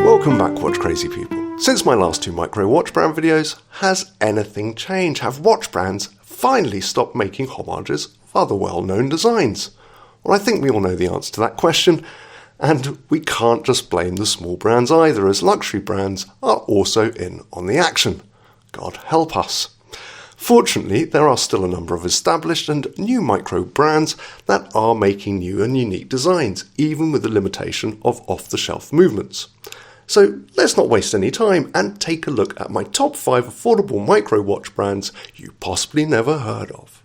Welcome back, watch crazy people. Since my last two micro watch brand videos, has anything changed? Have watch brands finally stopped making homages of other well-known designs? Well, I think we all know the answer to that question, and we can't just blame the small brands either, as luxury brands are also in on the action. God help us. Fortunately, there are still a number of established and new micro brands that are making new and unique designs, even with the limitation of off-the-shelf movements. So let's not waste any time and take a look at my top 5 affordable micro watch brands you possibly never heard of.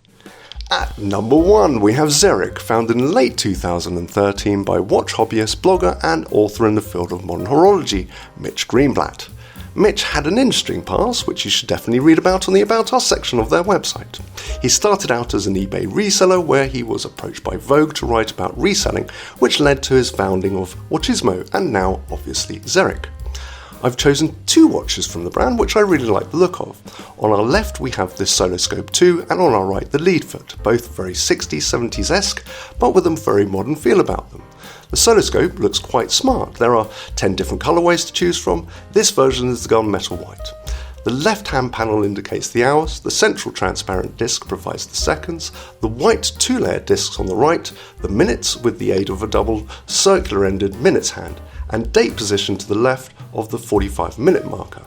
At number 1, we have XERIC, founded in late 2013 by watch hobbyist, blogger and author in the field of modern horology, Mitch Greenblatt. Mitch had an interesting past, which you should definitely read about on the About Us section of their website. He started out as an eBay reseller, where he was approached by Vogue to write about reselling, which led to his founding of Watchismo, and now obviously XERIC. I've chosen 2 watches from the brand which I really like the look of. On our left we have the Soloscope 2, and on our right the Leadfoot, both very 60s, 70s-esque, but with a very modern feel about them. The Soloscope looks quite smart. There are 10 different colourways to choose from. This version is the gunmetal white. The left-hand panel indicates the hours, the central transparent disc provides the seconds, the white 2-layer discs on the right, the minutes with the aid of a double circular-ended minutes hand, and date position to the left of the 45-minute marker.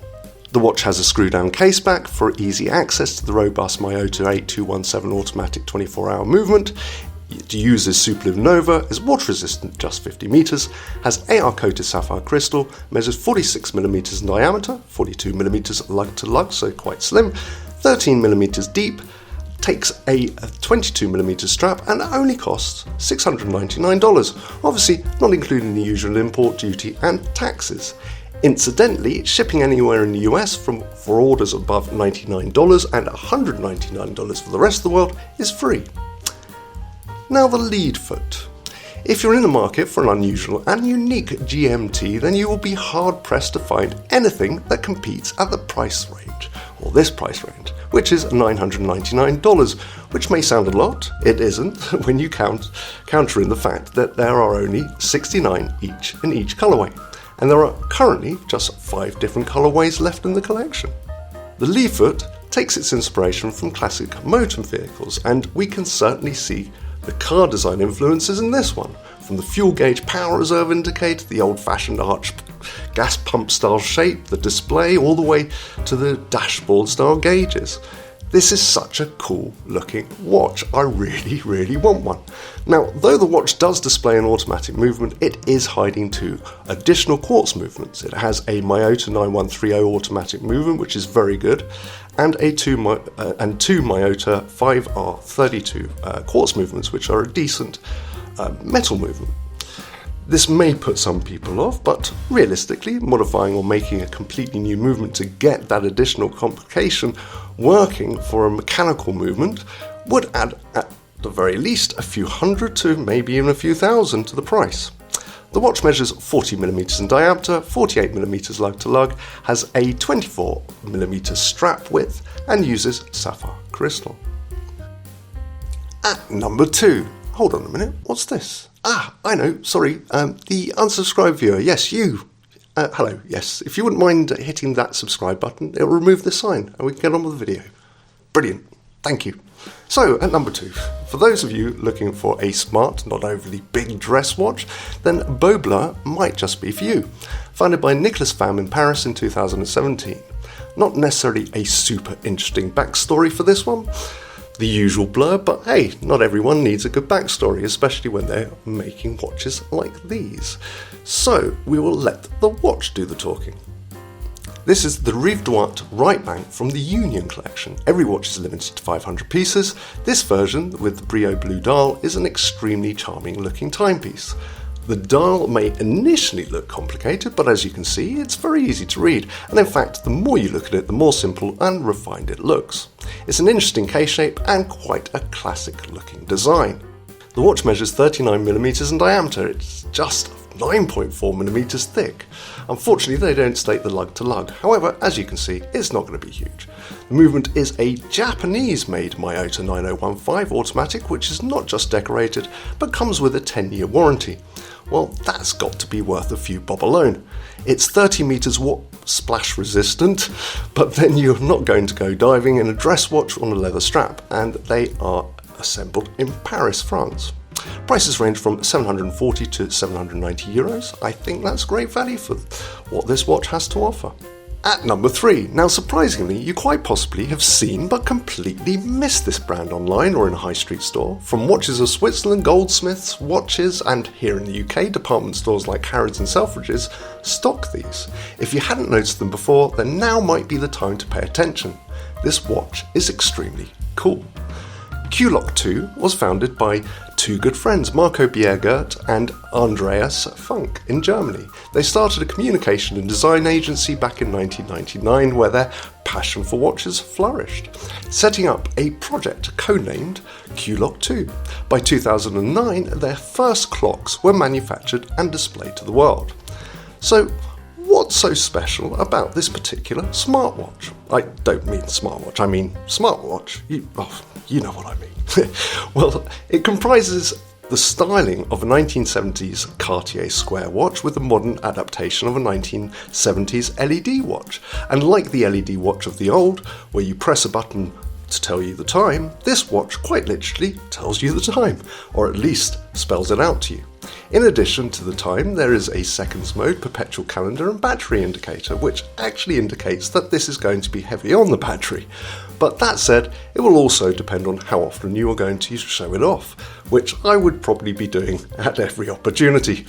The watch has a screw-down case back for easy access to the robust Miyota 8217 automatic 24-hour movement. It uses Superlive Nova, is water resistant, just 50 meters, has AR coated sapphire crystal, measures 46 millimeters in diameter, 42 millimeters lug to lug, so quite slim, 13 millimeters deep, takes a 22 millimeter strap, and only costs $699, obviously not including the usual import duty and taxes. Incidentally, shipping anywhere in the US for orders above $99 and $199 for the rest of the world is free. Now the Leadfoot. If you're in the market for an unusual and unique GMT, then you will be hard pressed to find anything that competes at the price range, or this price range, which is $999, which may sound a lot. It isn't when you counter in the fact that there are only 69 each in each colourway, and there are currently just 5 different colourways left in the collection. The Leadfoot takes its inspiration from classic motor vehicles, and we can certainly see the car design influences in this one, from the fuel gauge power reserve indicator, the old-fashioned arch gas pump style shape, the display, all the way to the dashboard style gauges. This is such a cool looking watch. I really want one. Now, though the watch does display an automatic movement, it is hiding 2 additional quartz movements. It has a Miyota 9130 automatic movement, which is very good, and two Miyota 5R32 quartz movements, which are a decent metal movement. This may put some people off, but realistically, modifying or making a completely new movement to get that additional complication working for a mechanical movement would add at the very least a few hundred to maybe even a few thousand to the price. The watch measures 40mm in diameter, 48mm lug to lug, has a 24mm strap width, and uses sapphire crystal. At number 2, hold on a minute, what's this? I know, sorry, the unsubscribed viewer, yes, you. Hello, yes, if you wouldn't mind hitting that subscribe button, it'll remove this sign and we can get on with the video. Brilliant, thank you. So, at number 2, for those of you looking for a smart, not overly big dress watch, then Beaublue might just be for you. Founded by Nicolas Pham in Paris in 2017. Not necessarily a super interesting backstory for this one. The usual blur, but hey, not everyone needs a good backstory, especially when they're making watches like these. So, we will let the watch do the talking. This is the Rive Droite right bank from the Union collection. Every watch is limited to 500 pieces. This version, with the Beaublue dial, is an extremely charming looking timepiece. The dial may initially look complicated, but as you can see, it's very easy to read, and in fact, the more you look at it, the more simple and refined it looks. It's an interesting case shape and quite a classic looking design. The watch measures 39mm in diameter. It's just 9.4mm thick. Unfortunately, they don't state the lug to lug. However, as you can see, it's not going to be huge. The movement is a Japanese-made Miyota 9015 automatic, which is not just decorated, but comes with a 10-year warranty. Well, that's got to be worth a few bob alone. It's 30 meters splash resistant, but then you're not going to go diving in a dress watch on a leather strap, and they are assembled in Paris, France. Prices range from 740 to 790 euros. I think that's great value for what this watch has to offer. At number 3, now surprisingly, you quite possibly have seen but completely missed this brand online or in a high street store. From Watches of Switzerland, Goldsmiths, Watches, and here in the UK, department stores like Harrods and Selfridges stock these. If you hadn't noticed them before, then now might be the time to pay attention. This watch is extremely cool. QLOCKTWO was founded by two good friends, Marco Biergert and Andreas Funk, in Germany. They started a communication and design agency back in 1999 where their passion for watches flourished, setting up a project codenamed QLOCKTWO. By 2009, their first clocks were manufactured and displayed to the world. So, what's so special about this particular smartwatch? I don't mean smartwatch, I mean smartwatch. You know what I mean. Well, it comprises the styling of a 1970s Cartier square watch with a modern adaptation of a 1970s LED watch. And like the LED watch of the old, where you press a button to tell you the time, this watch quite literally tells you the time, or at least spells it out to you. In addition to the time, there is a seconds mode, perpetual calendar and battery indicator, which actually indicates that this is going to be heavy on the battery. But that said, it will also depend on how often you are going to show it off, which I would probably be doing at every opportunity.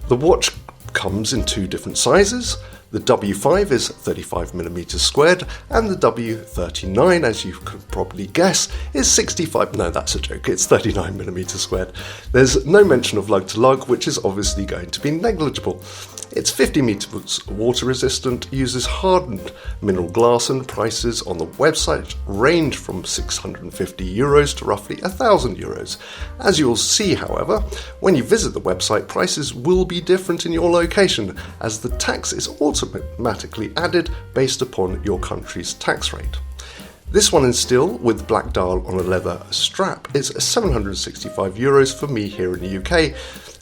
The watch comes in two different sizes. The W5 is 35mm squared, and the W39, as you can probably guess, is 65. No, that's a joke, it's 39mm squared. There's no mention of lug to lug, which is obviously going to be negligible. It's 50 meters water resistant, uses hardened mineral glass, and prices on the website range from 650 euros to roughly 1,000 euros. As you'll see, however, when you visit the website, prices will be different in your location, as the tax is automatically added based upon your country's tax rate. This one in steel with black dial on a leather strap is 765 euros for me here in the UK,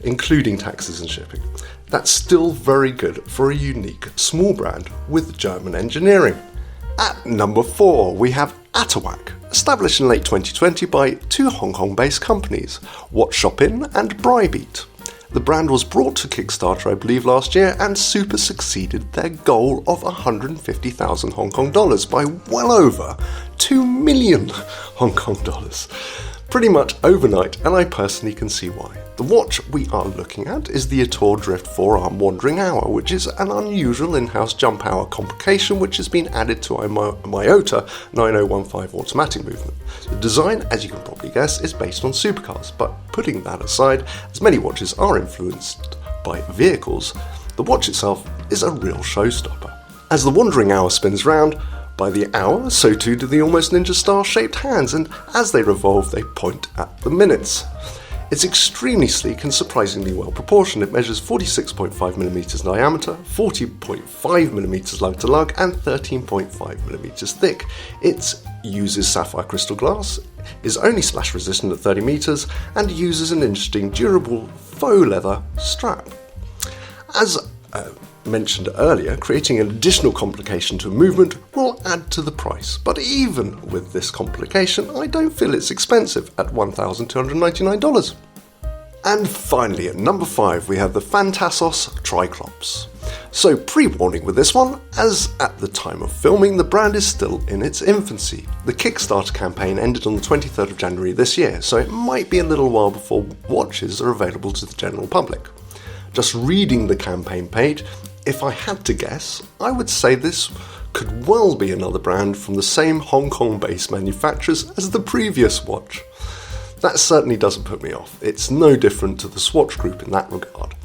including taxes and shipping. That's still very good for a unique small brand with German engineering. At number 4, we have ATOWAK, established in late 2020 by two Hong Kong-based companies, Watch Shop In and Brybeat. The brand was brought to Kickstarter, I believe, last year and super succeeded their goal of 150,000 Hong Kong dollars by well over 2 million Hong Kong dollars. Pretty much overnight, and I personally can see why. The watch we are looking at is the ATOWAK Drift 4-arm Wandering Hour, which is an unusual in-house jump hour complication which has been added to our Miyota 9015 automatic movement. The design, as you can probably guess, is based on supercars, but putting that aside, as many watches are influenced by vehicles, the watch itself is a real showstopper. As the Wandering Hour spins round, by the hour, so too do the almost ninja star-shaped hands, and as they revolve, they point at the minutes. It's extremely sleek and surprisingly well proportioned. It measures 46.5mm diameter, 40.5mm lug to lug, and 13.5mm thick. It uses sapphire crystal glass, is only splash resistant at 30 meters, and uses an interesting durable faux leather strap. As mentioned earlier, creating an additional complication to a movement will add to the price, but even with this complication, I don't feel it's expensive at $1,299. And finally, at number 5, we have the Phantasos Triclops. So pre-warning with this one, as at the time of filming, the brand is still in its infancy. The Kickstarter campaign ended on the 23rd of January this year, so it might be a little while before watches are available to the general public. Just reading the campaign page, if I had to guess, I would say this could well be another brand from the same Hong Kong-based manufacturers as the previous watch. That certainly doesn't put me off. It's no different to the Swatch Group in that regard.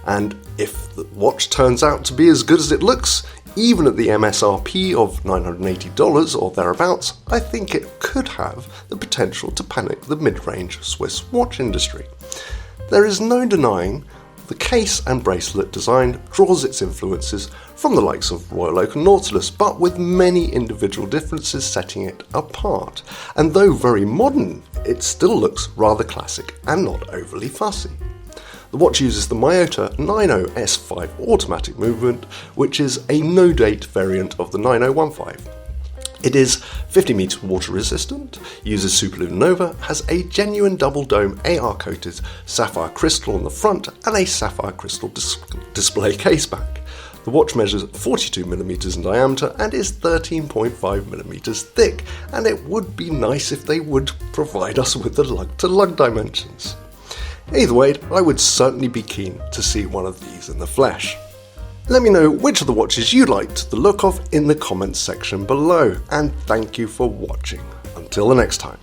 And if the watch turns out to be as good as it looks, even at the MSRP of $980 or thereabouts, I think it could have the potential to panic the mid-range Swiss watch industry. There is no denying The case and bracelet design draws its influences from the likes of Royal Oak and Nautilus, but with many individual differences setting it apart. And though very modern, it still looks rather classic and not overly fussy. The watch uses the Miyota 90S5 automatic movement, which is a no-date variant of the 9015. It is 50 metres water resistant, uses superluminova, has a genuine double dome AR coated sapphire crystal on the front and a sapphire crystal display case back. The watch measures 42mm in diameter and is 13.5mm thick, and it would be nice if they would provide us with the lug-to-lug dimensions. Either way, I would certainly be keen to see one of these in the flesh. Let me know which of the watches you liked the look of in the comments section below, and thank you for watching. Until the next time.